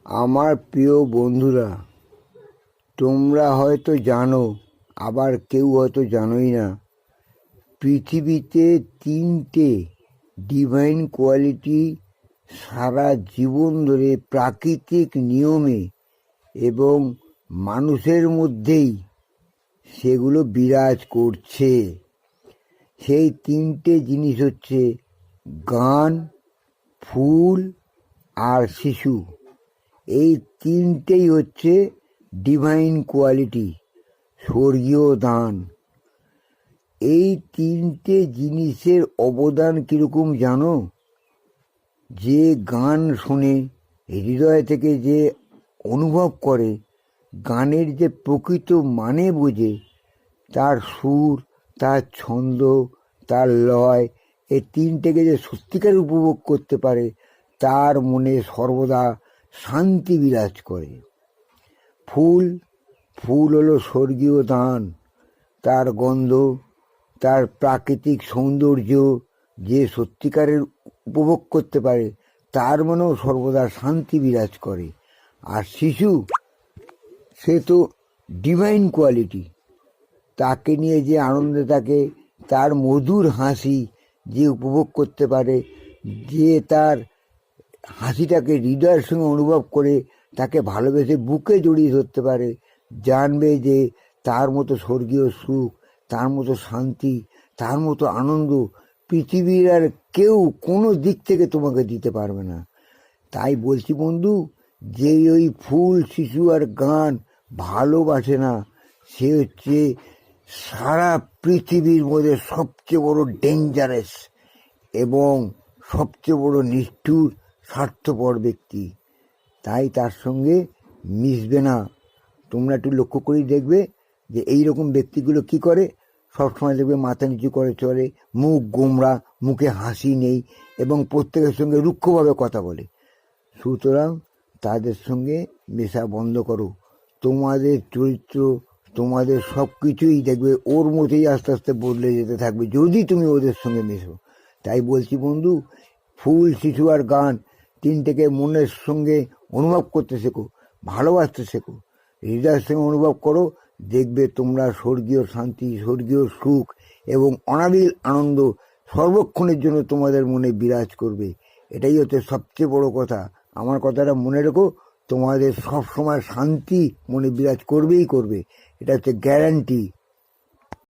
আমার প্রিয় বন্ধুরা, তোমরা হয়তো জানো, আবার কেউ হয়তো জানোই না। পৃথিবীতে তিনটে ডিভাইন কোয়ালিটি সারা জীবন ধরে প্রাকৃতিক নিয়মে এবং মানুষের মধ্যেই সেগুলো বিরাজ করছে। সেই তিনটে জিনিস হচ্ছে গান, ফুল আর শিশু। এই তিনটেই হচ্ছে ডিভাইন কোয়ালিটি, স্বর্গীয় দান। এই তিনটে জিনিসের অবদান কীরকম জানো? যে গান শোনে, হৃদয় থেকে যে অনুভব করে, গানের যে প্রকৃত মানে বোঝে, তার সুর, তার ছন্দ, তার লয়, এই তিনটেকে যে সত্যিকার উপভোগ করতে পারে, তার মনে সর্বদা শান্তি বিরাজ করে। ফুল হলো স্বর্গীয় দান। তার গন্ধ, তার প্রাকৃতিক সৌন্দর্য যে সত্যিকারের উপভোগ করতে পারে, তার মনেও সর্বদা শান্তি বিরাজ করে। আর শিশু, সে তো ডিভাইন কোয়ালিটি। তাকে নিয়ে যে আনন্দে থাকে, তার মধুর হাসি যে উপভোগ করতে পারে, যে তার হাসিটাকে হৃদয়ের সঙ্গে অনুভব করে তাকে ভালোবেসে বুকে জড়িয়ে ধরতে পারে, জানবে যে তার মতো স্বর্গীয় সুখ, তার মতো শান্তি, তার মতো আনন্দ পৃথিবীর আর কেউ কোনো দিক থেকে তোমাকে দিতে পারবে না। তাই বলছি বন্ধু, যে ওই ফুল, শিশু আর গান ভালোবাসে না, সে হচ্ছে সারা পৃথিবীর মধ্যে সবচেয়ে বড় ডেঞ্জারাস এবং সবচেয়ে বড় নিষ্ঠুর, স্বার্থপর ব্যক্তি। তাই তার সঙ্গে মিশবে না। তোমরা একটু লক্ষ্য করেই দেখবে যে এই রকম ব্যক্তিগুলো কি করে, সবসময় দেখবে মাথা নিচু করে চলে, মুখ গোমড়া, মুখে হাসি নেই এবং প্রত্যেকের সঙ্গে রুক্ষভাবে কথা বলে। সুতরাং তাদের সঙ্গে মেশা বন্ধ করো। তোমাদের চরিত্র, তোমাদের সব কিছুই দেখবে ওর মধ্যেই আস্তে আস্তে বদলে যেতে থাকবে যদি তুমি ওদের সঙ্গে মেশো। তাই বলছি বন্ধু, ফুল, শিশু আর গান তিনটেকে মনের সঙ্গে অনুভব করতে শেখো, ভালোবাসতে শেখো, হৃদয়ের সঙ্গে অনুভব করো। দেখবে তোমরা স্বর্গীয় শান্তি, স্বর্গীয় সুখ এবং অনাবিল আনন্দ সর্বক্ষণের জন্য তোমাদের মনে বিরাজ করবে। এটাই হচ্ছে সবচেয়ে বড় কথা। আমার কথাটা মনে রেখো, তোমাদের সব সময় শান্তি মনে বিরাজ করবেই করবে। এটা হচ্ছে গ্যারান্টি।